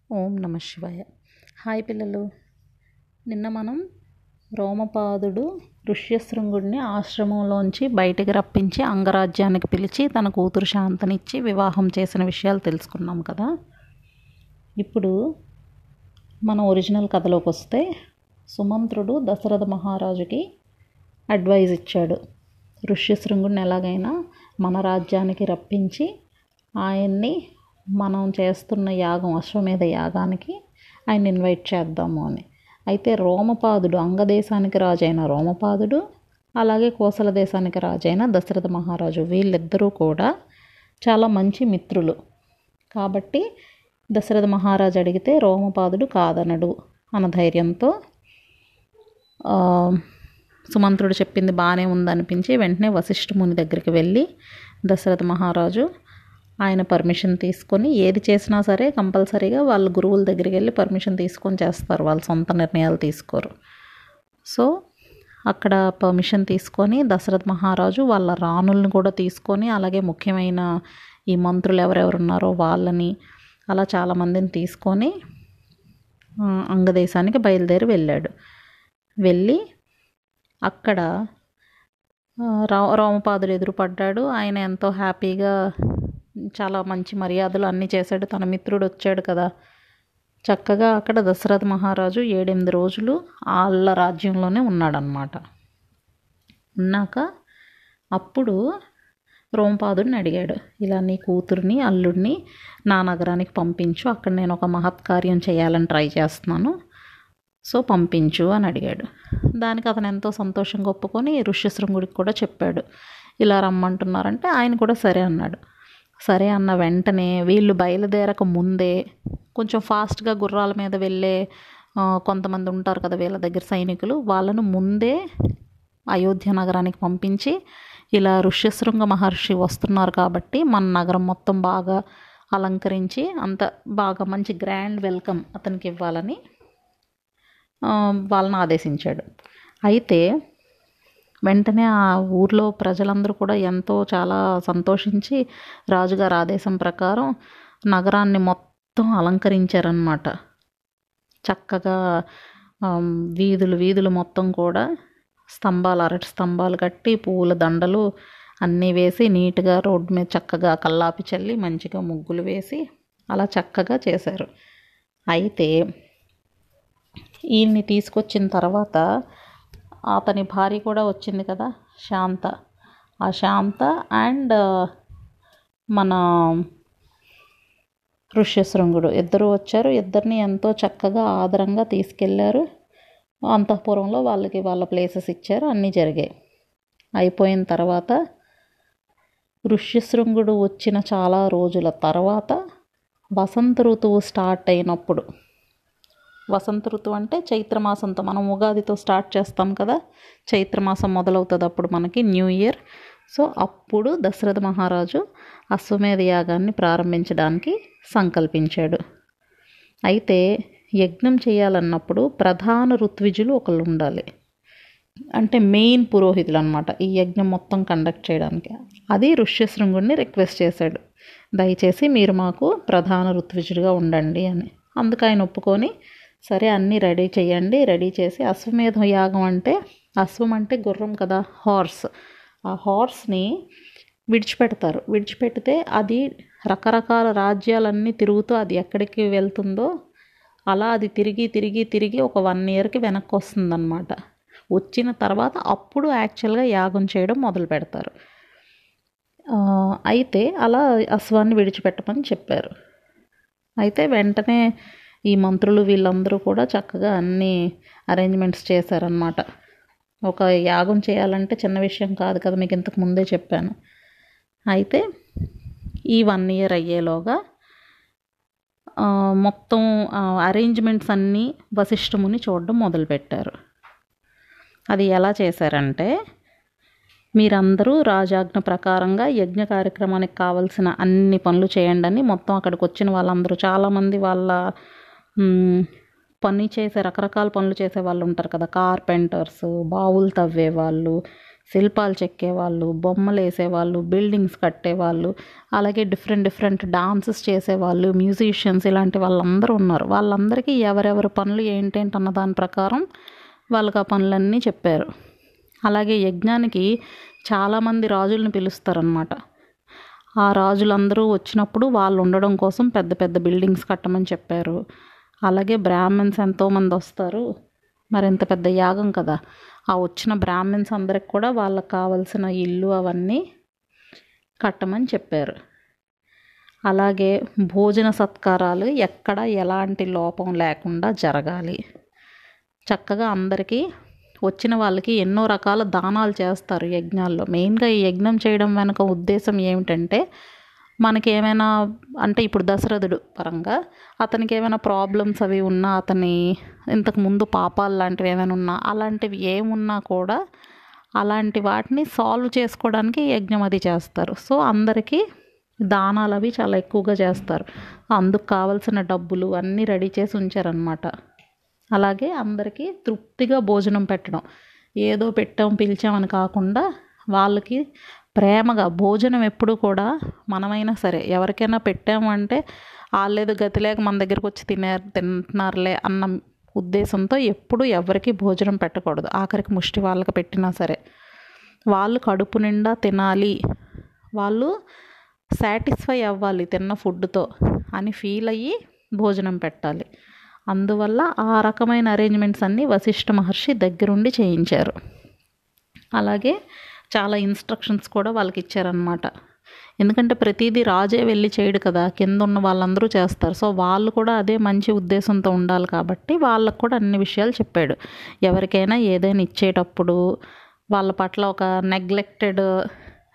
ఓం నమ శివాయ. హాయ్ పిల్లలు, నిన్న మనం రోమపాదుడు ఋష్యశృంగుడిని ఆశ్రమంలోంచి బయటికి రప్పించి అంగరాజ్యానికి పిలిచి తన కూతురు శాంతనిచ్చి వివాహం చేసిన విషయాలు తెలుసుకున్నాం కదా. ఇప్పుడు మన ఒరిజినల్ కథలోకి వస్తే, సుమంత్రుడు దశరథ మహారాజుకి అడ్వైజ్ ఇచ్చాడు. ఋష్యశృంగుడిని ఎలాగైనా మన రాజ్యానికి రప్పించి ఆయన్ని మనం చేస్తున్న యాగం, అశ్వమేధ యాగానికి ఆయన ఇన్వైట్ చేద్దాము అని. అయితే రోమపాదుడు, అంగదేశానికి రాజైన రోమపాదుడు, అలాగే కోసల దేశానికి రాజైన దశరథ మహారాజు, వీళ్ళిద్దరూ కూడా చాలా మంచి మిత్రులు. కాబట్టి దశరథ మహారాజు అడిగితే రోమపాదుడు కాదనడు అన్న ధైర్యంతో సుమంత్రుడు చెప్పింది బాగానే ఉందనిపించి వెంటనే వశిష్ఠ ముని దగ్గరికి వెళ్ళి దశరథ మహారాజు ఆయన పర్మిషన్ తీసుకొని, ఏది చేసినా సరే కంపల్సరీగా వాళ్ళ గురువుల దగ్గరికి వెళ్ళి పర్మిషన్ తీసుకొని చేస్తారు, వాళ్ళ సొంత నిర్ణయాలు తీసుకోరు. సో అక్కడ పర్మిషన్ తీసుకొని దశరథ మహారాజు వాళ్ళ రాణుల్ని కూడా తీసుకొని, అలాగే ముఖ్యమైన ఈ మంత్రులు ఎవరెవరు ఉన్నారో వాళ్ళని, అలా చాలామందిని తీసుకొని అంగదేశానికి బయలుదేరి వెళ్ళాడు. వెళ్ళి అక్కడ రోమపాదుడు ఎదురుపడ్డాడు. ఆయన ఎంతో హ్యాపీగా చాలా మంచి మర్యాదలు అన్నీ చేశాడు. తన మిత్రుడు వచ్చాడు కదా, చక్కగా అక్కడ దశరథ మహారాజు 7-8 రోజులు వాళ్ళ రాజ్యంలోనే ఉన్నాడనమాట. ఉన్నాక అప్పుడు రోమపాదుడిని అడిగాడు, ఇలా నీ కూతుర్ని అల్లుడిని నా నగరానికి పంపించు, అక్కడ నేను ఒక మహత్కార్యం చేయాలని ట్రై చేస్తున్నాను, సో పంపించు అని అడిగాడు. దానికి అతను ఎంతో సంతోషంగా ఒప్పుకొని ఋష్యశృంగుడికి కూడా చెప్పాడు, ఇలా రమ్మంటున్నారంటే ఆయన కూడా సరే అన్నాడు. సరే అన్న వెంటనే వీళ్ళు బయలుదేరక ముందే కొంచెం ఫాస్ట్గా గుర్రాల మీద వెళ్ళే కొంతమంది ఉంటారు కదా వీళ్ళ దగ్గర సైనికులు, వాళ్ళను ముందే అయోధ్య నగరానికి పంపించి, ఇలా ఋష్యశృంగ మహర్షి వస్తున్నారు కాబట్టి మన నగరం మొత్తం బాగా అలంకరించి అంత బాగా మంచి గ్రాండ్ వెల్కమ్ అతనికి ఇవ్వాలని వాళ్ళని ఆదేశించాడు. అయితే వెంటనే ఆ ఊర్లో ప్రజలందరూ కూడా ఎంతో చాలా సంతోషించి రాజుగారి ఆదేశం ప్రకారం నగరాన్ని మొత్తం అలంకరించారనమాట. చక్కగా వీధులు మొత్తం కూడా అరటి స్తంభాలు కట్టి పూల దండలు అన్నీ వేసి నీట్గా రోడ్డు మీద చక్కగా కల్లాపి చల్లి మంచిగా ముగ్గులు వేసి అలా చక్కగా చేశారు. అయితే ఈయన్ని తీసుకొచ్చిన తర్వాత అతని భార్య కూడా వచ్చింది కదా, శాంత. ఆ శాంత అండ్ మన ఋష్యశృంగుడు ఇద్దరు వచ్చారు. ఇద్దరిని ఎంతో చక్కగా ఆదరంగా తీసుకెళ్లారు. అంతఃపురంలో వాళ్ళ ప్లేసెస్ ఇచ్చారు. అన్నీ జరిగాయి. అయిపోయిన తర్వాత ఋష్యశృంగుడు వచ్చిన చాలా రోజుల తర్వాత వసంత ఋతువు స్టార్ట్ అయినప్పుడు, వసంత ఋతువు అంటే చైత్రమాసంతో, మనం ఉగాదితో స్టార్ట్ చేస్తాం కదా, చైత్రమాసం మొదలవుతుంది అప్పుడు మనకి న్యూ ఇయర్. సో అప్పుడు దశరథ మహారాజు అశ్వమేధ యాగాన్ని ప్రారంభించడానికి సంకల్పించాడు. అయితే యజ్ఞం చేయాలన్నప్పుడు ప్రధాన ఋత్విజులు ఒకళ్ళు ఉండాలి, అంటే మెయిన్ పురోహితులు అనమాట, ఈ యజ్ఞం మొత్తం కండక్ట్ చేయడానికి. అది ఋష్యశృంగుడిని రిక్వెస్ట్ చేశాడు, దయచేసి మీరు మాకు ప్రధాన ఋత్విజుడిగా ఉండండి అని. అందుకు ఆయన ఒప్పుకొని, సరే అన్నీ రెడీ చేయండి. రెడీ చేసి అశ్వమేధ యాగం అంటే, అశ్వం అంటే గుర్రం కదా, హార్స్. ఆ హార్స్ని విడిచిపెడతారు. విడిచిపెడితే అది రకరకాల రాజ్యాలన్నీ తిరుగుతూ అది ఎక్కడికి వెళ్తుందో అలా అది తిరిగి ఒక 1 ఇయర్కి వెనక్కి వస్తుందన్నమాట. వచ్చిన తర్వాత అప్పుడు యాక్చువల్గా యాగం చేయడం మొదలు పెడతారు. అయితే అలా అశ్వాన్ని విడిచిపెట్టమని చెప్పారు. అయితే వెంటనే ఈ మంత్రులు వీళ్ళందరూ కూడా చక్కగా అన్ని అరేంజ్మెంట్స్ చేశారనమాట. ఒక యాగం చేయాలంటే చిన్న విషయం కాదు కదా, మీకు ఇంతకు ముందే చెప్పాను. అయితే ఈ 1 ఇయర్ అయ్యేలోగా మొత్తం అరేంజ్మెంట్స్ అన్నీ వశిష్ఠముని చూడడం మొదలుపెట్టారు. అది ఎలా చేశారంటే, మీరందరూ రాజాజ్ఞ ప్రకారంగా యజ్ఞ కార్యక్రమానికి కావాల్సిన అన్ని పనులు చేయండి అని మొత్తం అక్కడికి వచ్చిన వాళ్ళందరూ, చాలామంది వాళ్ళ రకరకాల పనులు చేసే వాళ్ళు ఉంటారు కదా, కార్పెంటర్స్, బావులు తవ్వే వాళ్ళు, శిల్పాలు చెక్కేవాళ్ళు, బొమ్మలు వేసేవాళ్ళు, బిల్డింగ్స్ కట్టేవాళ్ళు, అలాగే డిఫరెంట్ డాన్సెస్ చేసేవాళ్ళు, మ్యూజిషియన్స్, ఇలాంటి వాళ్ళందరూ ఉన్నారు. వాళ్ళందరికీ ఎవరెవరి పనులు ఏంటేంటన్న దాని ప్రకారం వాళ్ళకి ఆ పనులన్నీ చెప్పారు. అలాగే యజ్ఞానికి చాలామంది రాజులను పిలుస్తారనమాట. ఆ రాజులందరూ వచ్చినప్పుడు వాళ్ళు ఉండడం కోసం పెద్ద పెద్ద బిల్డింగ్స్ కట్టమని చెప్పారు. అలాగే బ్రాహ్మణ్స్ ఎంతోమంది వస్తారు, మరి ఎంత పెద్ద యాగం కదా, ఆ వచ్చిన బ్రాహ్మణ్స్ అందరికి కూడా వాళ్ళకి కావలసిన ఇల్లు అవన్నీ కట్టమని చెప్పారు. అలాగే భోజన సత్కారాలు ఎక్కడ ఎలాంటి లోపం లేకుండా జరగాలి. చక్కగా అందరికీ వచ్చిన వాళ్ళకి ఎన్నో రకాల దానాలు చేస్తారు యజ్ఞాల్లో. మెయిన్గా ఈ యజ్ఞం చేయడం వెనుక ఉద్దేశం ఏమిటంటే, మనకి ఏమైనా అంటే ఇప్పుడు దశరథుడు పరంగా అతనికి ఏమైనా ప్రాబ్లమ్స్ అవి ఉన్నా, అతని ఇంతకుముందు పాపాలు లాంటివి ఏమైనా ఉన్నా, అలాంటివి ఏమున్నా కూడా అలాంటి వాటిని సాల్వ్ చేసుకోవడానికి యజ్ఞం అది చేస్తారు. సో అందరికీ దానాలు అవి చాలా ఎక్కువగా చేస్తారు. అందుకు కావలసిన డబ్బులు అన్నీ రెడీ చేసి ఉంచారనమాట. అలాగే అందరికీ తృప్తిగా భోజనం పెట్టడం, ఏదో పెట్టాం పిలిచామని కాకుండా వాళ్ళకి ప్రేమగా భోజనం ఎప్పుడు కూడా మనమైనా సరే ఎవరికైనా పెట్టామంటే వాళ్ళేదో గతి లేక మన దగ్గరకు వచ్చి తింటున్నారులే అన్న ఉద్దేశంతో ఎప్పుడు ఎవరికి భోజనం పెట్టకూడదు. ఆఖరికి ముష్టి వాళ్ళకి పెట్టినా సరే వాళ్ళు కడుపు నిండా తినాలి, వాళ్ళు సాటిస్ఫై అవ్వాలి తిన్న ఫుడ్తో అని ఫీల్ అయ్యి భోజనం పెట్టాలి. అందువల్ల ఆ రకమైన అరేంజ్మెంట్స్ అన్నీ వశిష్ఠ మహర్షి దగ్గరుండి చేయించారు. అలాగే చాలా ఇన్స్ట్రక్షన్స్ కూడా వాళ్ళకి ఇచ్చారనమాట. ఎందుకంటే ప్రతిదీ రాజే వెళ్ళి చేయడు కదా, కింద ఉన్న వాళ్ళందరూ చేస్తారు. సో వాళ్ళు కూడా అదే మంచి ఉద్దేశంతో ఉండాలి కాబట్టి వాళ్ళకు కూడా అన్ని విషయాలు చెప్పాడు. ఎవరికైనా ఏదైనా ఇచ్చేటప్పుడు వాళ్ళ పట్ల ఒక నెగ్లెక్టెడ్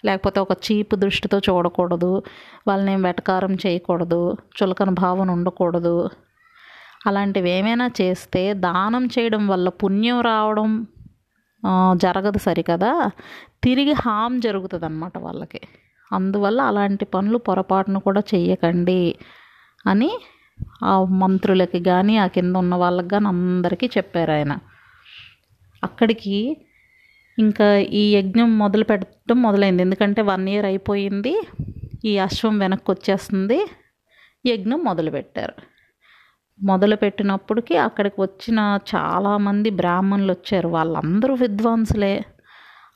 లేకపోతే ఒక చీప్ దృష్టితో చూడకూడదు, వాళ్ళని వెటకారం చేయకూడదు, చులకన భావన ఉండకూడదు. అలాంటివి ఏమైనా చేస్తే దానం చేయడం వల్ల పుణ్యం రావడం జరగదు సరికదా, తిరిగి హామ్ జరుగుతుంది అన్నమాట వాళ్ళకి. అందువల్ల అలాంటి పనులు పొరపాటును కూడా చెయ్యకండి అని ఆ మంత్రులకి కానీ ఆ కింద ఉన్న వాళ్ళకి కానీ అందరికీ చెప్పారు ఆయన. అక్కడికి ఇంకా ఈ యజ్ఞం మొదలు పెట్టడం మొదలైంది. ఎందుకంటే 1 year అయిపోయింది, ఈ అశ్వం వెనక్కి వచ్చేస్తుంది. యజ్ఞం మొదలుపెట్టారు. మొదలుపెట్టినప్పటికీ అక్కడికి వచ్చిన చాలామంది బ్రాహ్మణులు వచ్చారు. వాళ్ళందరూ విద్వాంసులే.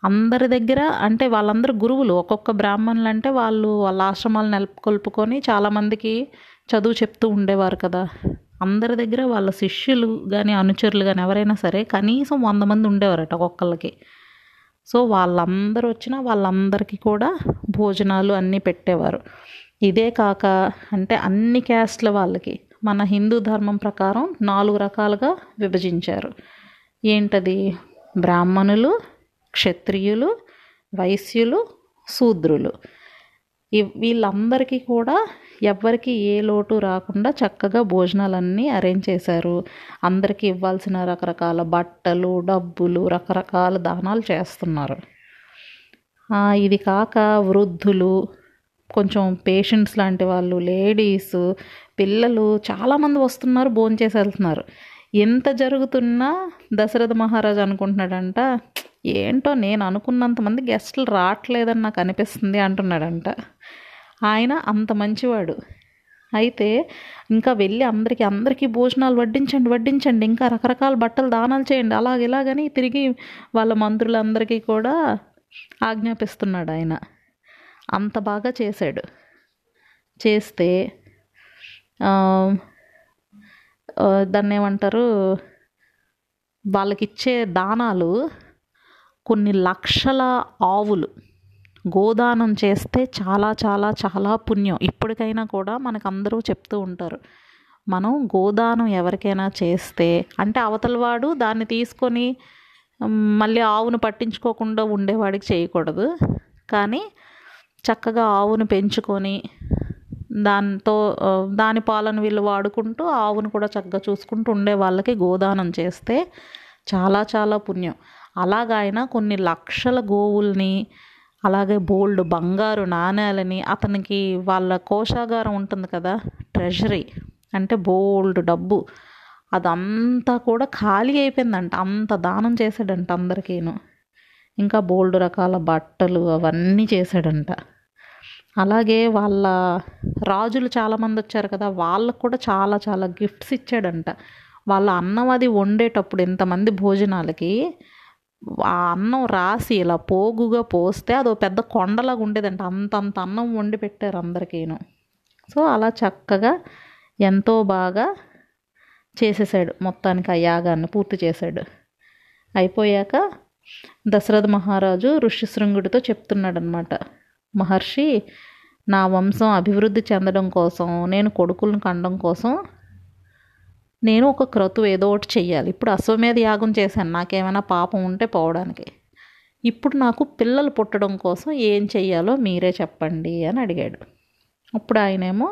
అందరి దగ్గర అంటే వాళ్ళందరూ గురువులు. ఒక్కొక్క బ్రాహ్మణులు అంటే వాళ్ళు వాళ్ళ ఆశ్రమాలు నెలకొల్పుకొని చాలామందికి చదువు చెప్తూ ఉండేవారు కదా. అందరి దగ్గర వాళ్ళ శిష్యులు కానీ అనుచరులు కానీ ఎవరైనా సరే కనీసం 100 మంది ఉండేవారట ఒక్కొక్కళ్ళకి. సో వాళ్ళందరూ వచ్చినా వాళ్ళందరికీ కూడా భోజనాలు అన్నీ పెట్టేవారు. ఇదే కాక అంటే అన్ని క్యాస్ట్ల వాళ్ళకి మన హిందూ ధర్మం ప్రకారం 4 రకాలుగా విభజించారు. ఏంటది? బ్రాహ్మణులు, క్షత్రియులు, వైశ్యులు, శూద్రులు. వీళ్ళందరికీ కూడా ఎవ్వరికి ఏ లోటు రాకుండా చక్కగా భోజనాలన్నీ అరేంజ్ చేశారు. అందరికీ ఇవ్వాల్సిన రకరకాల బట్టలు, డబ్బులు, రకరకాల దానాలు చేస్తున్నారు. ఇది కాక వృద్ధులు, కొంచెం పేషెంట్స్ లాంటి వాళ్ళు, లేడీస్, పిల్లలు చాలామంది వస్తున్నారు, భోంచేసి వెళ్తున్నారు. ఎంత జరుగుతున్నా దశరథ మహారాజు అనుకుంటున్నాడంట, ఏంటో నేను అనుకున్నంతమంది గెస్టులు రావట్లేదని నాకు అనిపిస్తుంది అంటున్నాడంట. ఆయన అంత మంచివాడు. అయితే ఇంకా వెళ్ళి అందరికీ భోజనాలు వడ్డించండి, ఇంకా రకరకాల బట్టలు దానాలు చేయండి, ఇలాగని తిరిగి వాళ్ళ మంత్రులందరికీ కూడా ఆజ్ఞాపిస్తున్నాడు ఆయన. అంత బాగా చేశాడు. చేస్తే దాన్ని ఏమంటారు, వాళ్ళకిచ్చే దానాలు కొన్ని లక్షల ఆవులు గోదానం చేస్తే చాలా చాలా చాలా పుణ్యం. ఇప్పటికైనా కూడా మనకు అందరూ చెప్తూ ఉంటారు, మనం గోదానం ఎవరికైనా చేస్తే అంటే అవతలవాడు దాన్ని తీసుకొని మళ్ళీ ఆవును పట్టించుకోకుండా ఉండేవాడికి చేయకూడదు. కానీ చక్కగా ఆవును పెంచుకొని దాని పాలను వీళ్ళు వాడుకుంటూ ఆవును కూడా చక్కగా చూసుకుంటూ ఉండే వాళ్ళకి గోదానం చేస్తే చాలా చాలా పుణ్యం. అలాగ ఆయన కొన్ని లక్షల గోవుల్ని, అలాగే బోల్డ్ బంగారు నాణేలని, అతనికి వాళ్ళ కోశాగారం ఉంటుంది కదా, ట్రెజరీ అంటే బోల్డ్ డబ్బు, అదంతా కూడా ఖాళీ అయిపోయిందంట. అంత దానం చేశాడంట అందరికీను. ఇంకా బోల్డు రకాల బట్టలు అవన్నీ చేశాడంట. అలాగే వాళ్ళ రాజులు చాలామంది వచ్చారు కదా, వాళ్ళకు కూడా చాలా చాలా గిఫ్ట్స్ ఇచ్చాడంట. వాళ్ళ అన్నం అది వండేటప్పుడు ఇంతమంది భోజనాలకి ఆ అన్నం రాసి ఇలా పోగుగా పోస్తే అదో పెద్ద కొండలాగా ఉండేదంట. అంతంత అన్నం వండి పెట్టారు అందరికీను. సో అలా చక్కగా ఎంతో బాగా చేసేసాడు, మొత్తానికి ఆ యాగాన్ని పూర్తి చేశాడు. అయిపోయాక దశరథ మహారాజు ఋష్యశృంగుడితో చెప్తున్నాడనమాట, మహర్షి, నా వంశం అభివృద్ధి చెందడం కోసం, నేను కొడుకులను కనడం కోసం నేను ఒక క్రతువు ఏదో ఒకటి చెయ్యాలి. ఇప్పుడు అశ్వమేధ యాగం చేశాను, నాకేమైనా పాపం ఉంటే పోవడానికి. ఇప్పుడు నాకు పిల్లలు పుట్టడం కోసం ఏం చెయ్యాలో మీరే చెప్పండి అని అడిగాడు. అప్పుడు ఆయనేమో,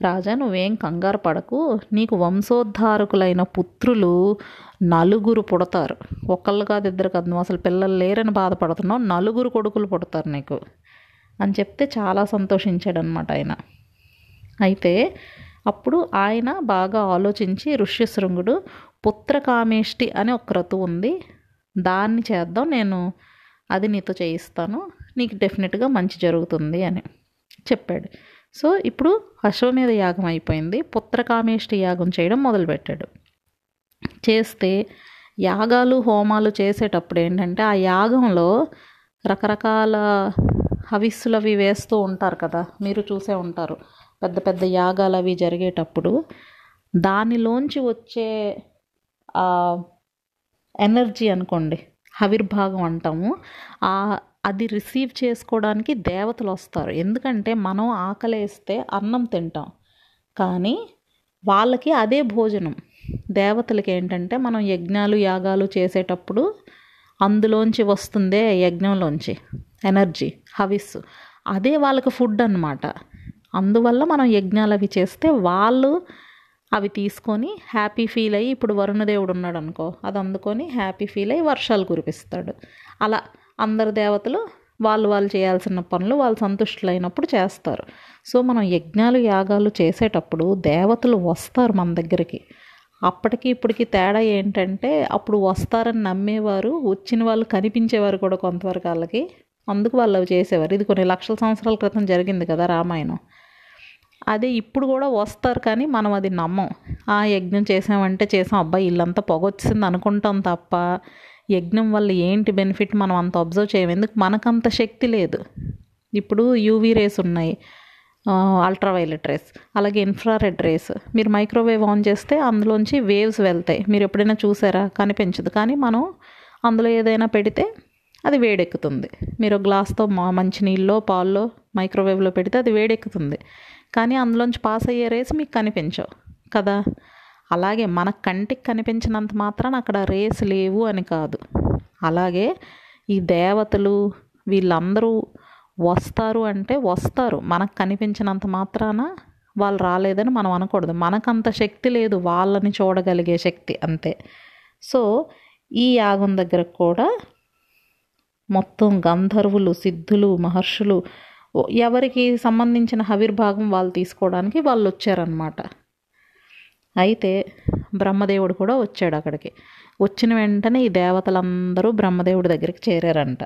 రాజా నువ్వేం కంగారు పడకు, నీకు వంశోద్ధారకులైన పుత్రులు 4 పుడతారు. ఒకళ్ళు కాదు, 2 కాదు, నువ్వు అసలు పిల్లలు లేరని బాధపడుతున్నావు, 4 కొడుకులు పుడతారు నీకు అని చెప్తే చాలా సంతోషించాడనమాట ఆయన. అయితే అప్పుడు ఆయన బాగా ఆలోచించి ఋష్యశృంగుడు, పుత్రకామేష్టి అనే ఒక క్రతువు ఉంది, దాన్ని చేద్దాం, నేను అది నీతో చేయిస్తాను, నీకు డెఫినెట్గా మంచి జరుగుతుంది అని చెప్పాడు. సో ఇప్పుడు అశ్వమేధ యాగం అయిపోయింది, పుత్రకామేష్టి యాగం చేయడం మొదలుపెట్టాడు. చేస్తే యాగాలు హోమాలు చేసేటప్పుడు ఏంటంటే ఆ యాగంలో రకరకాల హవిస్సులు అవి వేస్తూ ఉంటారు కదా, మీరు చూసే ఉంటారు. పెద్ద పెద్ద యాగాలు అవి జరిగేటప్పుడు దానిలోంచి వచ్చే ఎనర్జీ అనుకోండి, హవిర్భాగం అంటాము, అది రిసీవ్ చేసుకోవడానికి దేవతలు వస్తారు. ఎందుకంటే మనం ఆకలేస్తే అన్నం తింటాం, కానీ వాళ్ళకి అదే భోజనం. దేవతలకి ఏంటంటే మనం యజ్ఞాలు యాగాలు చేసేటప్పుడు అందులోంచి వస్తుందే, యజ్ఞంలోంచి ఎనర్జీ, హవిస్సు, అదే వాళ్ళకి ఫుడ్ అన్నమాట. అందువల్ల మనం యజ్ఞాలు అవి చేస్తే వాళ్ళు అవి తీసుకొని హ్యాపీ ఫీల్ అయ్యి, ఇప్పుడు వరుణదేవుడు ఉన్నాడు అనుకో, అది అందుకొని హ్యాపీ ఫీల్ అయ్యి వర్షాలు కురిపిస్తాడు. అలా అందరు దేవతలు వాళ్ళు చేయాల్సిన పనులు వాళ్ళు సంతుష్టులైనప్పుడు చేస్తారు. సో మనం యజ్ఞాలు యాగాలు చేసేటప్పుడు దేవతలు వస్తారు మన దగ్గరికి. అప్పటికి ఇప్పటికి తేడా ఏంటంటే, అప్పుడు వస్తారని నమ్మేవారు, వచ్చిన వాళ్ళు కనిపించేవారు కూడా కొంతవరకు వాళ్ళకి, అందుకు వాళ్ళు అవి చేసేవారు. ఇది కొన్ని లక్షల సంవత్సరాల క్రితం జరిగింది కదా రామాయణం. అదే ఇప్పుడు కూడా వస్తారు, కానీ మనం అది నమ్మం. ఆ యజ్ఞం చేసామంటే చేసాం, అబ్బాయి ఇల్లంతా పొగొచ్చింది అనుకుంటాం తప్ప యజ్ఞం వల్ల ఏంటి బెనిఫిట్ మనం అంత అబ్జర్వ్ చేయం. ఎందుకు, మనకంత శక్తి లేదు. ఇప్పుడు యూవీ రేస్ ఉన్నాయి, అల్ట్రావైలెట్ రేస్, అలాగే ఇన్ఫ్రారెడ్ రేస్. మీరు మైక్రోవేవ్ ఆన్ చేస్తే అందులోంచి వేవ్స్ వెళ్తాయి, మీరు ఎప్పుడైనా చూసారా? కనిపించదు. కానీ మనం అందులో ఏదైనా పెడితే అది వేడెక్కుతుంది. మీరు గ్లాస్తో మంచినీళ్ళలో పాల్లో మైక్రోవేవ్లో పెడితే అది వేడెక్కుతుంది, కానీ అందులోంచి పాస్ అయ్యే రేస్ మీకు కనిపించవు కదా. అలాగే మన కంటికి కనిపించినంత మాత్రాన అక్కడ రేస్ లేవు అని కాదు. అలాగే ఈ దేవతలు వీళ్ళందరూ వస్తారు అంటే వస్తారు, మనకు కనిపించినంత మాత్రాన వాళ్ళు రాలేదని మనం అనకూడదు. మనకంత శక్తి లేదు వాళ్ళని చూడగలిగే శక్తి, అంతే. సో ఈ యాగం దగ్గర కూడా మొత్తం గంధర్వులు, సిద్ధులు, మహర్షులు, ఎవరికి సంబంధించిన హవిర్భాగం వాళ్ళు తీసుకోవడానికి వాళ్ళు వచ్చారనమాట. అయితే బ్రహ్మదేవుడు కూడా వచ్చాడు అక్కడికి. వచ్చిన వెంటనే ఈ దేవతలందరూ బ్రహ్మదేవుడి దగ్గరికి చేరారంట.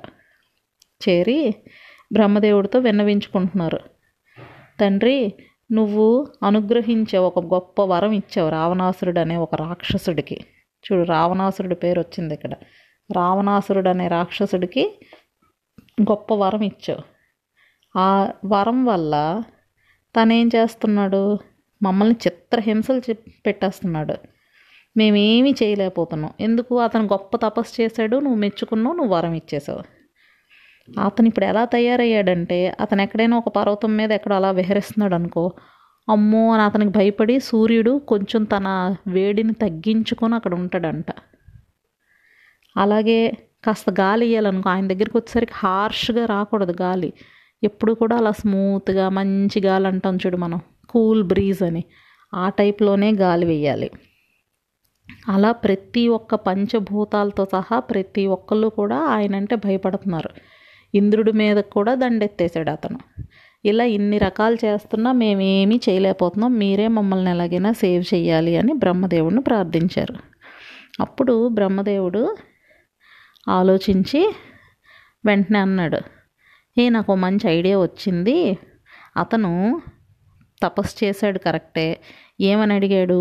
చేరి బ్రహ్మదేవుడితో విన్నవించుకుంటున్నారు, తండ్రి నువ్వు అనుగ్రహించే ఒక గొప్ప వరం ఇచ్చావు రావణాసురుడు అనే ఒక రాక్షసుడికి. చూడు, రావణాసురుడి పేరు వచ్చింది ఇక్కడ. రావణాసురుడు అనే రాక్షసుడికి గొప్ప వరం ఇచ్చావు. ఆ వరం వల్ల తనేం చేస్తున్నాడు, మమ్మల్ని చిత్రహింసలు పెట్టేస్తున్నాడు. మేమేమీ చేయలేకపోతున్నాం. ఎందుకు, అతను గొప్ప తపస్సు చేశాడు, నువ్వు మెచ్చుకున్నావు, నువ్వు వరం ఇచ్చేసావు. అతను ఇప్పుడు ఎలా తయారయ్యాడంటే, అతను ఎక్కడైనా ఒక పర్వతం మీద ఎక్కడ అలా విహరిస్తున్నాడు అనుకో, అమ్మో అని అతనికి భయపడి సూర్యుడు కొంచెం తన వేడిని తగ్గించుకొని అక్కడ ఉంటాడంట. అలాగే కాస్త గాలి ఇవ్వాలనుకో, ఆయన దగ్గరికి వచ్చేసరికి హార్ష్గా రాకూడదు గాలి, ఎప్పుడు కూడా అలా స్మూత్గా మంచి గాలి అంటాం చూడు మనం, కూల్ బ్రీజ్ అని, ఆ టైప్లోనే గాలి వేయాలి. అలా ప్రతి ఒక్క పంచభూతాలతో సహా ప్రతి ఒక్కళ్ళు కూడా ఆయన అంటే భయపడుతున్నారు. ఇంద్రుడి మీద కూడా దండెత్తేసాడు అతను. ఇలా ఇన్ని రకాలు చేస్తున్నా మేమేమీ చేయలేకపోతున్నాం, మీరే మమ్మల్ని ఎలాగైనా సేవ్ చేయాలి అని బ్రహ్మదేవుడిని ప్రార్థించారు. అప్పుడు బ్రహ్మదేవుడు ఆలోచించి వెంటనే అన్నాడు, నాకు మంచి ఐడియా వచ్చింది. అతను తపస్సు చేశాడు కరెక్టే. ఏమని అడిగాడు?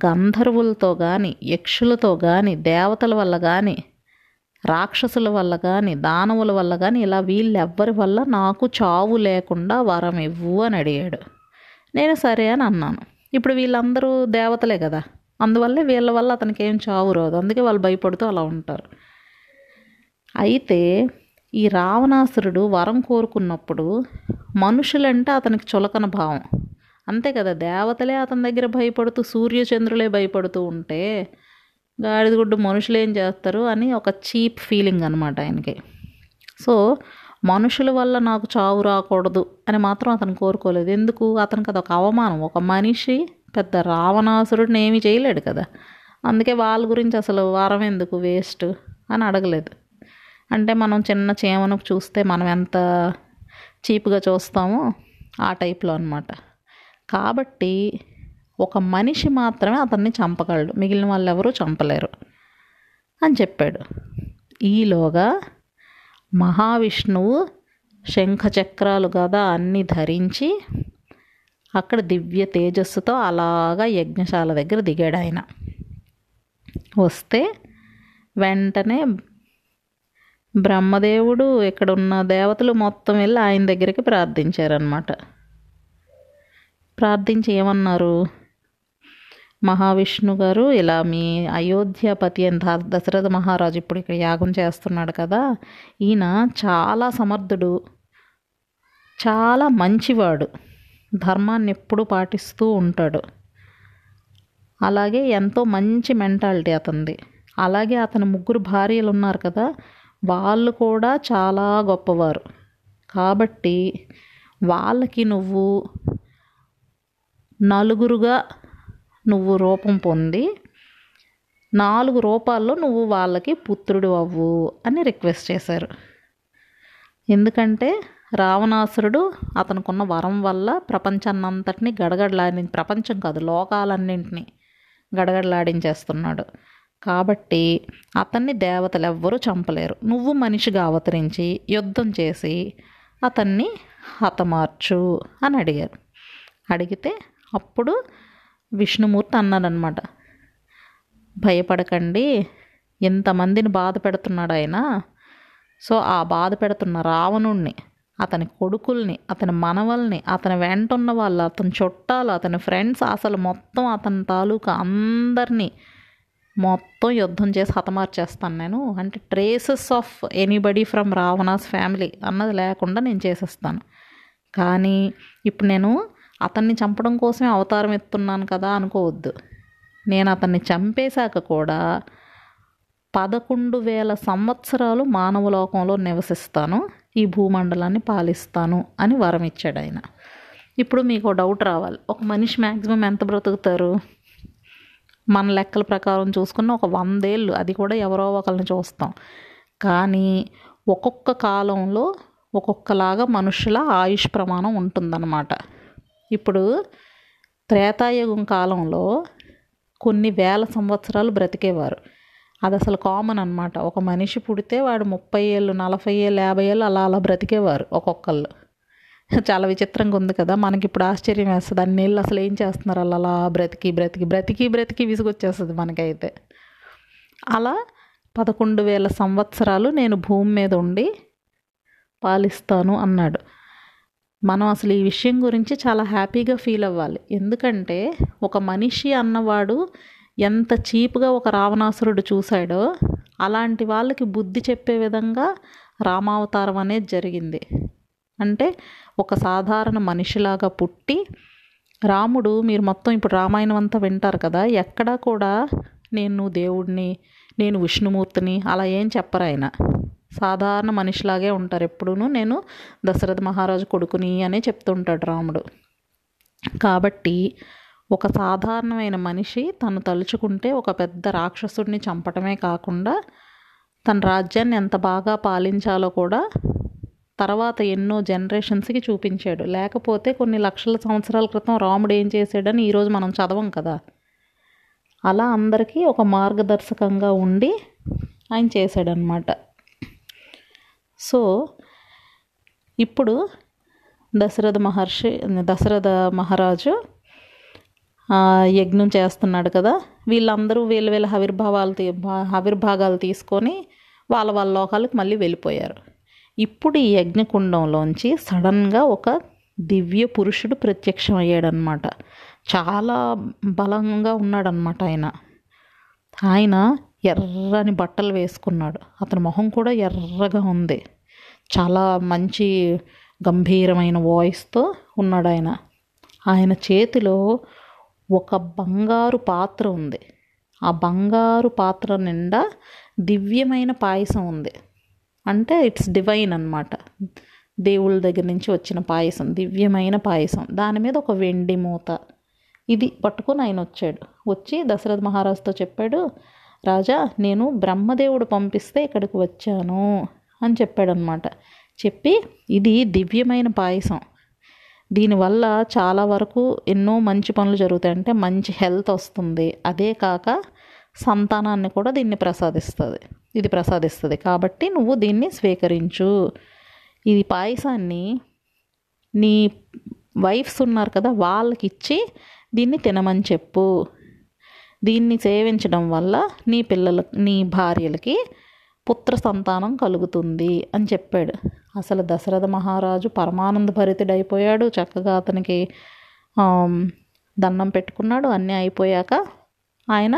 గంధర్వులతో కానీ, యక్షులతో కానీ, దేవతల వల్ల కానీ, రాక్షసుల వల్ల కానీ, దానవుల వల్ల కానీ, ఇలా వీళ్ళెవ్వరి వల్ల నాకు చావు లేకుండా వరం ఇవ్వు అని అడిగాడు. నేను సరే అని అన్నాను. ఇప్పుడు వీళ్ళందరూ దేవతలే కదా, అందువల్లే వీళ్ళ వల్ల అతనికి ఏం చావు రాదు, అందుకే వాళ్ళు భయపడుతూ అలా ఉంటారు. అయితే ఈ రావణాసురుడు వరం కోరుకున్నప్పుడు మనుషులంటే అతనికి చులకన భావం, అంతే కదా. దేవతలే అతని దగ్గర భయపడుతూ, సూర్యచంద్రులే భయపడుతూ ఉంటే గాడిదగుడ్డు మనుషులు ఏం చేస్తారు అని ఒక చీప్ ఫీలింగ్ అనమాట ఆయనకి. సో మనుషుల వల్ల నాకు చావు రాకూడదు అని మాత్రం అతను కోరుకోలేదు. ఎందుకు? అతనికి అదొక అవమానం. ఒక మనిషి పెద్ద రావణాసురుడిని ఏమీ చేయలేడు కదా, అందుకే వాళ్ళ గురించి అసలు వరం ఎందుకు, వేస్ట్ అని అడగలేదు. అంటే మనం చిన్న చీమను చూస్తే మనం ఎంత చీప్గా చూస్తామో ఆ టైప్లో అనమాట. కాబట్టి ఒక మనిషి మాత్రమే అతన్ని చంపగలడు, మిగిలిన వాళ్ళు ఎవరూ చంపలేరు అని చెప్పాడు. ఈలోగా మహావిష్ణువు శంఖచక్రాలు గదా అన్నీ ధరించి అక్కడ దివ్య తేజస్సుతో అలాగా యజ్ఞశాల దగ్గర దిగాడు ఆయన. వస్తే వెంటనే బ్రహ్మదేవుడు, ఇక్కడున్న దేవతలు మొత్తం వెళ్ళి ఆయన దగ్గరికి ప్రార్థించారనమాట. ప్రార్థించి ఏమన్నారు? మహావిష్ణు గారు, ఇలా మీ అయోధ్యాపతి అని దశరథ మహారాజు ఇప్పుడు ఇక్కడ యాగం చేస్తున్నాడు కదా, ఈయన చాలా సమర్థుడు, చాలా మంచివాడు, ధర్మాన్ని ఎప్పుడూ పాటిస్తూ ఉంటాడు, అలాగే ఎంతో మంచి మెంటాలిటీ అతనిది. అలాగే అతని 3 భార్యలు ఉన్నారు కదా, వాళ్ళు కూడా చాలా గొప్పవారు. కాబట్టి వాళ్ళకి నువ్వు నలుగురుగా నువ్వు రూపం పొంది 4 రూపాల్లో నువ్వు వాళ్ళకి పుత్రుడు అవ్వు అని రిక్వెస్ట్ చేశారు. ఎందుకంటే రావణాసురుడు అతనుకున్న వరం వల్ల ప్రపంచాన్నంతటినీ ప్రపంచం కాదు, లోకాలన్నింటినీ గడగడలాడించేస్తున్నాడు. కాబట్టి అతన్ని దేవతలు ఎవ్వరూ చంపలేరు. నువ్వు మనిషిగా అవతరించి యుద్ధం చేసి అతన్ని హతమార్చు అని అడిగారు. అడిగితే అప్పుడు విష్ణుమూర్తి అన్నాడనమాట, భయపడకండి, ఎంతమందిని బాధ పెడుతున్నాడు ఆయన. సో ఆ బాధ పెడుతున్న రావణుణ్ణి, అతని కొడుకుల్ని, అతని మనవల్ని, అతని వెంట ఉన్న వాళ్ళు, అతని చుట్టాలు, అతని ఫ్రెండ్స్, అసలు మొత్తం అతని తాలూకా అందరినీ మొత్తం యుద్ధం చేసి హతమార్చేస్తాను నేను. అంటే traces of anybody from Ravana's family అన్నది లేకుండా నేను చేసేస్తాను. కానీ ఇప్పుడు నేను అతన్ని చంపడం కోసమే అవతారం ఎత్తున్నాను కదా అనుకోవద్దు. నేను అతన్ని చంపేశాక కూడా 11,000 సంవత్సరాలు మానవలోకంలో నివసిస్తాను, ఈ భూమండలాన్ని పాలిస్తాను అని వరం ఇచ్చాడు ఆయన. ఇప్పుడు మీకు డౌట్ రావాలి, ఒక మనిషి మ్యాక్సిమం ఎంత బ్రతుకుతారు? మన లెక్కల ప్రకారం చూసుకున్న ఒక 100 ఏళ్ళు, అది కూడా ఎవరో ఒకరిని చూస్తాం. కానీ ఒక్కొక్క కాలంలో ఒక్కొక్కలాగా మనుషుల ఆయుష్ ప్రమాణం ఉంటుందన్నమాట. ఇప్పుడు త్రేతాయుగం కాలంలో కొన్ని వేల సంవత్సరాలు బ్రతికేవారు, అది అసలు కామన్ అనమాట. ఒక మనిషి పుడితే వాడు 30 ఏళ్ళు, 40 ఏళ్ళు, 50 ఏళ్ళు అలా అలా బ్రతికేవారు ఒక్కొక్కళ్ళు. చాలా విచిత్రంగా ఉంది కదా, మనకి ఇప్పుడు ఆశ్చర్యం వేస్తుంది. అన్ని ఏళ్ళు అసలు ఏం చేస్తున్నారు అలా బ్రతికి బ్రతికి బ్రతికి బ్రతికి విసుగొచ్చేస్తుంది మనకైతే. అలా 11,000 సంవత్సరాలు నేను భూమి మీద ఉండి పాలిస్తాను అన్నాడు. మనం అసలు ఈ విషయం గురించి చాలా హ్యాపీగా ఫీల్ అవ్వాలి. ఎందుకంటే ఒక మనిషి అన్నవాడు ఎంత చీప్గా ఒక రావణాసురుడు చూశాడో అలాంటి వాళ్ళకి బుద్ధి చెప్పే విధంగా రామావతారం అనేది జరిగింది. అంటే ఒక సాధారణ మనిషిలాగా పుట్టి రాముడు, మీరు మొత్తం ఇప్పుడు రామాయణం అంతా వింటారు కదా, ఎక్కడా కూడా నేను దేవుడిని, నేను విష్ణుమూర్తిని అలా ఏం చెప్పరు. ఆయన సాధారణ మనిషిలాగే ఉంటారు ఎప్పుడూ. నేను దశరథ మహారాజు కొడుకుని అనే చెప్తుంటాడు రాముడు. కాబట్టి ఒక సాధారణమైన మనిషి తను తలుచుకుంటే ఒక పెద్ద రాక్షసుడిని చంపటమే కాకుండా తన రాజ్యాన్ని ఎంత బాగా పాలించాలో కూడా తర్వాత ఎన్నో జనరేషన్స్కి చూపించాడు. లేకపోతే కొన్ని లక్షల సంవత్సరాల క్రితం రాముడు ఏం చేశాడని ఈరోజు మనం చదవం కదా. అలా అందరికీ ఒక మార్గదర్శకంగా ఉండి ఆయన చేశాడనమాట. సో ఇప్పుడు దశరథ మహారాజు యజ్ఞం చేస్తున్నాడు కదా, వీళ్ళందరూ వీళ్ళ ఆవిర్భాగాలు తీసుకొని వాళ్ళ లోకాలకు మళ్ళీ వెళ్ళిపోయారు. ఇప్పుడు ఈ యజ్ఞకుండంలోంచి సడన్గా ఒక దివ్య పురుషుడు ప్రత్యక్షం అయ్యాడనమాట. చాలా బలంగా ఉన్నాడనమాట ఆయన ఎర్రని బట్టలు వేసుకున్నాడు. అతని మొహం కూడా ఎర్రగా ఉంది. చాలా మంచి గంభీరమైన వాయిస్తో ఉన్నాడు ఆయన చేతిలో ఒక బంగారు పాత్ర ఉంది. ఆ బంగారు పాత్ర నిండా దివ్యమైన పాయసం ఉంది. అంటే ఇట్స్ డివైన్ అన్నమాట. దేవుళ్ళ దగ్గర నుంచి వచ్చిన పాయసం, దివ్యమైన పాయసం. దాని మీద ఒక వెండి మూత. ఇది పట్టుకొని ఆయన వచ్చి దశరథ మహారాజుతో చెప్పాడు, రాజా నేను బ్రహ్మదేవుడు పంపిస్తే ఇక్కడికి వచ్చాను అని చెప్పాడనమాట. చెప్పి ఇది దివ్యమైన పాయసం, దీనివల్ల చాలా వరకు ఎన్నో మంచి పనులు జరుగుతాయి. అంటే మంచి హెల్త్ వస్తుంది, అదే కాక సంతానాన్ని కూడా ఇది ప్రసాదిస్తుంది. కాబట్టి నువ్వు దీన్ని స్వీకరించు. ఇది పాయసాన్ని నీ వైఫ్స్ ఉన్నారు కదా వాళ్ళకి ఇచ్చి దీన్ని తినమని చెప్పు. దీన్ని సేవించడం వల్ల నీ భార్యలకి పుత్ర సంతానం కలుగుతుంది అని చెప్పాడు. అసలు దశరథ మహారాజు పరమానంద భరితుడైపోయాడు. చక్కగా అతనికి దండం పెట్టుకున్నాడు. అన్నీ అయిపోయాక ఆయన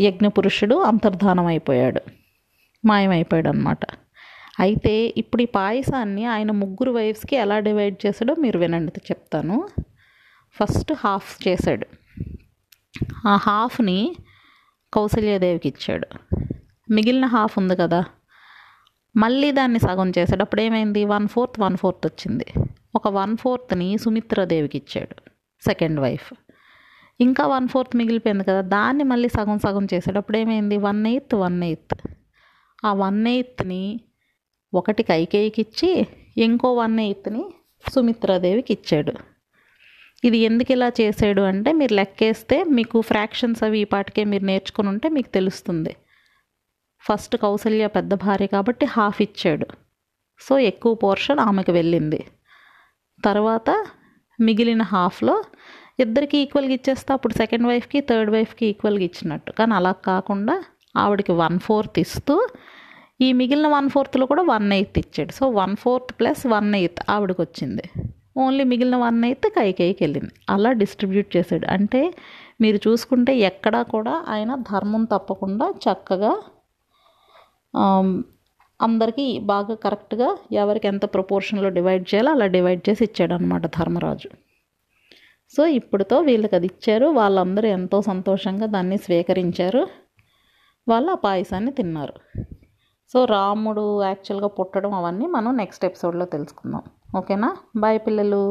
యజ్ఞపురుషుడు అంతర్ధానం అయిపోయాడు, మాయమైపోయాడు అనమాట. అయితే ఇప్పుడు ఈ పాయసాన్ని ఆయన 3 వైఫ్స్కి ఎలా డివైడ్ చేశాడో మీరు వినండి, చెప్తాను. ఫస్ట్ హాఫ్ చేశాడు. ఆ హాఫ్ని కౌసల్యాదేవికి ఇచ్చాడు. మిగిలిన హాఫ్ ఉంది కదా, మళ్ళీ దాన్ని సగం చేశాడు. అప్పుడు ఏమైంది, 1/4 వచ్చింది. ఒక 1/4ని సుమిత్రాదేవికి ఇచ్చాడు, సెకండ్ వైఫ్. ఇంకా 1/4 మిగిలిపోయింది కదా, దాన్ని మళ్ళీ సగం చేశాడు. అప్పుడు ఏమైంది, 1/8. ఆ 1/8ని ఒకటి కైకేయికి ఇచ్చి ఇంకో 1/8ని సుమిత్రాదేవికి ఇచ్చాడు. ఇది ఎందుకు ఇలా చేశాడు అంటే, మీరు లెక్కేస్తే మీకు ఫ్రాక్షన్స్ అవి ఈ పాటికే మీరు నేర్చుకుని ఉంటే మీకు తెలుస్తుంది. ఫస్ట్ కౌసల్య పెద్ద భార్య కాబట్టి హాఫ్ ఇచ్చాడు, సో ఎక్కువ పోర్షన్ ఆమెకు వెళ్ళింది. తర్వాత మిగిలిన హాఫ్లో ఇద్దరికి ఈక్వల్గా ఇచ్చేస్తే అప్పుడు సెకండ్ వైఫ్కి థర్డ్ వైఫ్కి ఈక్వల్గా ఇచ్చినట్టు. కానీ అలా కాకుండా ఆవిడకి 1/4 ఇస్తూ ఈ మిగిలిన 1/4లో కూడా 1/8 ఇచ్చాడు. సో 1/4 + 1/8 ఆవిడకి వచ్చింది. ఓన్లీ మిగిలిన 1/8 కైకేయికి వెళ్ళింది. అలా డిస్ట్రిబ్యూట్ చేశాడు. అంటే మీరు చూసుకుంటే ఎక్కడా కూడా ఆయన ధర్మం తప్పకుండా చక్కగా అందరికీ బాగా కరెక్ట్గా ఎవరికి ఎంత ప్రపోర్షన్లో డివైడ్ చేయాలో అలా డివైడ్ చేసి ఇచ్చాడు అనమాట ధర్మరాజు. సో ఇప్పుడుతో వీళ్ళకి అది ఇచ్చారు. వాళ్ళందరూ ఎంతో సంతోషంగా దాన్ని స్వీకరించారు. వాళ్ళు ఆ పాయసాన్ని తిన్నారు. సో రాముడు యాక్చువల్గా పుట్టడం అవన్నీ మనం నెక్స్ట్ ఎపిసోడ్లో తెలుసుకుందాం. ఓకేనా? బాయ్ పిల్లలు.